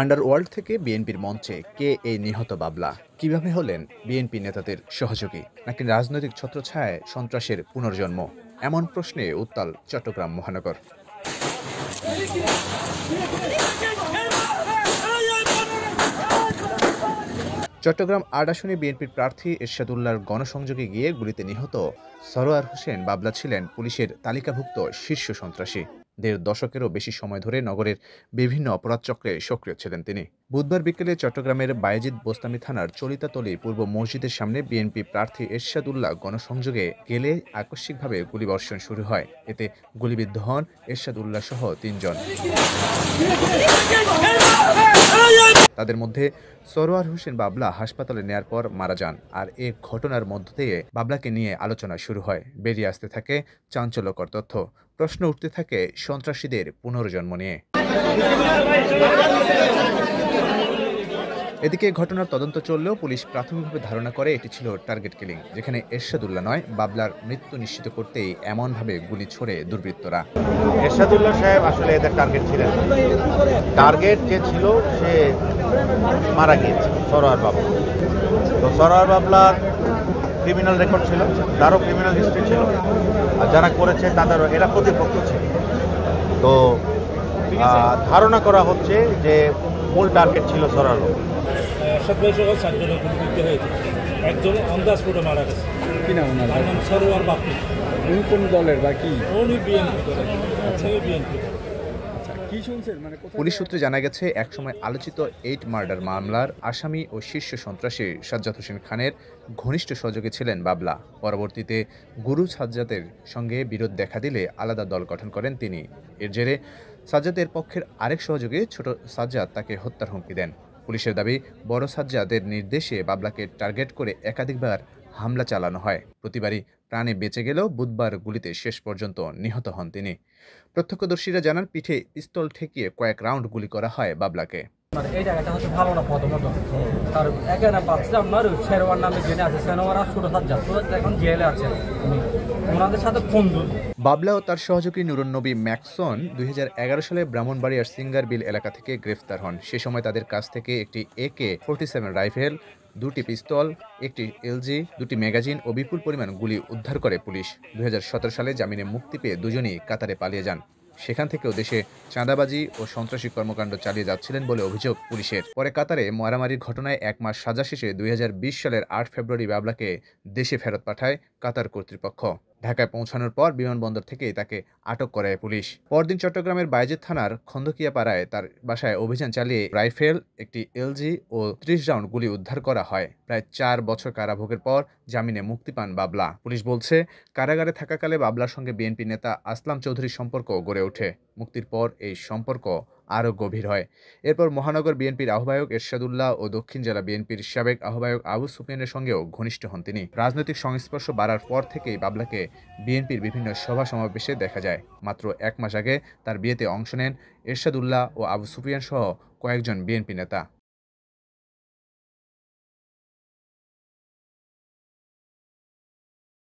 Underworld থেকে বিএনপির মঞ্চে কে এই নিহত বাবলা? কিভাবে হলেন বিএনপি নেতাদের সহযোগী, নাকি রাজনৈতিক ছত্রছায়ায় সন্ত্রাসের পুনর্জন্ম? এমন প্রশ্নে উত্তাল চট্টগ্রাম মহানগর। চট্টগ্রাম ৮ আসনে বিএনপির প্রার্থী এরশাদুল্লাহর গণসংযোগে গিয়ে গুলিতে নিহত সরোয়ার হোসেন বাবলা ছিলেন পুলিশের তালিকাভুক্ত শীর্ষ সন্ত্রাসী। ১.৫ দশকেরও বেশি সময় ধরে নগরের বিভিন্ন অপরাধ চক্রে সক্রিয় ছিলেন তিনি। বুধবার বিকেলে চট্টগ্রামের বায়েজিদ বোস্তামি থানার চলিতাতলী পূর্ব মসজিদের সামনে বিএনপি প্রার্থী এরশাদুল্লাহ গণসংযোগে গেলে আকস্মিকভাবে গুলিবর্ষণ শুরু হয়। এতে গুলিবিদ্ধ হন এরশাদুল্লাহ সহ ৩ জন। তাদের মধ্যে সরোয়ার হোসেন বাবলা হাসপাতালে নেয়ার পর মারা যান। আর এ ঘটনার মধ্য দিয়ে বাবলাকে নিয়ে আলোচনা শুরু হয়। বেরিয়ে আসতে থাকে চাঞ্চল্যকর তথ্য। প্রশ্ন উঠতে থাকে সন্ত্রাসীদের পুনর্জন্ম নিয়ে। এদিকে ঘটনার তদন্ত চললেও পুলিশ প্রাথমিকভাবে ধারণা করে এটি ছিল টার্গেট কিলিং, যেখানে এরশাদুল্লাহ নয়, বাবলার মৃত্যু নিশ্চিত করতেই এমনভাবে গুলি ছোড়ে দুর্বৃত্তরা। এরশাদুল্লাহ সাহেব আসলে এদের টার্গেট ছিলেন। টার্গেট যে ছিল সে মারা গিয়েছে, সরোয়ার বাবলা। তো সরোয়ার বাবলার ক্রিমিনাল রেকর্ড ছিল, তারও ক্রিমিনাল হিস্ট্রি ছিল, আর যারা করেছে তাদেরও এরা প্রতিপক্ষ ছিল। তো ধারণা করা হচ্ছে যে মূল টার্গেট ছিল সরোয়ার বাবলা। একজন অন দ্য স্পটে মারা গেছে। কি নাম ওনার? তার নাম সরোয়ার বাপি। উনি কোন দলের বা কি? উনি বিএনপি করেন। বিএনপি। কি শুনছেন? মানে পুলিশ সূত্রে জানা গেছে, একসময় আলোচিত 8 মার্ডার মামলার আসামি ও শীর্ষ সন্ত্রাসী সাজ্জাদ হোসেন খানের ঘনিষ্ঠ সহযোগী ছিলেন বাবলা। পরবর্তীতে গুরু সাজ্জাদের সঙ্গে বিরোধ দেখা দিলে আলাদা দল গঠন করেন তিনি। এর জেরে সাজ্জাদের পক্ষের আরেক সহযোগী ছোট সাজ্জাদ তাকে হত্যার হুমকি দেন। পুলিশের দাবি, বড় সাজ্জাদের নির্দেশে বাবলাকে টার্গেট করে একাধিকবার হামলা চালানো হয়। প্রতিবারই প্রাণে বেঁচে গেলেও বুধবার গুলিতে শেষ পর্যন্ত নিহত হন তিনি। প্রত্যক্ষদর্শীরা জানান, পিঠে পিস্তল ঠেকিয়ে কয়েক রাউন্ড গুলি করা হয় বাবলাকে। এই জায়গাটা হচ্ছে ভালো না প্রথমত, তার এখানে পাচ্ছি আপনার শেরওয়ার নামে জেনে আছে, শেরওয়ারা ছোট সাজ্জাদ এখন জেলে আছে, ওনাদের সাথে বন্ধু। বাবলা ও তার সহযোগী নুরুন্নবী ম্যাকসন 2011 সালে ব্রাহ্মণবাড়িয়ার সিঙ্গারবিল এলাকা থেকে গ্রেফতার হন। সে সময় তাদের কাছ থেকে একটি AK-47 রাইফেল, 2টি পিস্তল, একটি LG, 2টি ম্যাগাজিন ও বিপুল পরিমাণ গুলি উদ্ধার করে পুলিশ। 2017 সালে জামিনে মুক্তি পেয়ে দুজনই কাতারে পালিয়ে যান। সেখান থেকেও দেশে চাঁদাবাজি ও সন্ত্রাসী কর্মকাণ্ড চালিয়ে যাচ্ছিলেন বলে অভিযোগ পুলিশের। পরে কাতারে মারামারির ঘটনায় 1 মাস সাজা শেষে 2020 সালের 8 ফেব্রুয়ারি বাবলাকে দেশে ফেরত পাঠায় কাতার কর্তৃপক্ষ। ঢাকায় পৌঁছানোর পর বিমানবন্দর থেকেই তাকে আটক করে পুলিশ। পরদিন চট্টগ্রামের বায়েজিদ থানার খন্দকিয়া পাড়ায় তার বাসায় অভিযান চালিয়ে রাইফেল, একটি LG ও 30 রাউন্ড গুলি উদ্ধার করা হয়। প্রায় 4 বছর কারাভোগের পর জামিনে মুক্তি পান বাবলা। পুলিশ বলছে, কারাগারে থাকাকালে বাবলার সঙ্গে বিএনপি নেতা আসলাম চৌধুরীর সম্পর্ক গড়ে ওঠে। মুক্তির পর এই সম্পর্ক আরও গভীর হয়। এরপর মহানগর বিএনপির আহ্বায়ক এরশাদুল্লাহ ও দক্ষিণ জেলা বিএনপির সাবেক আহ্বায়ক আবু সুফিয়ানের সঙ্গেও ঘনিষ্ঠ হন তিনি। রাজনৈতিক সংস্পর্শ বাড়ার পর থেকেই বাবলাকে বিএনপির বিভিন্ন সভা সমাবেশে দেখা যায়। মাত্র 1 মাস আগে তার বিয়েতে অংশ নেন এরশাদুল্লাহ ও আবু সুফিয়ান সহ কয়েকজন বিএনপি নেতা।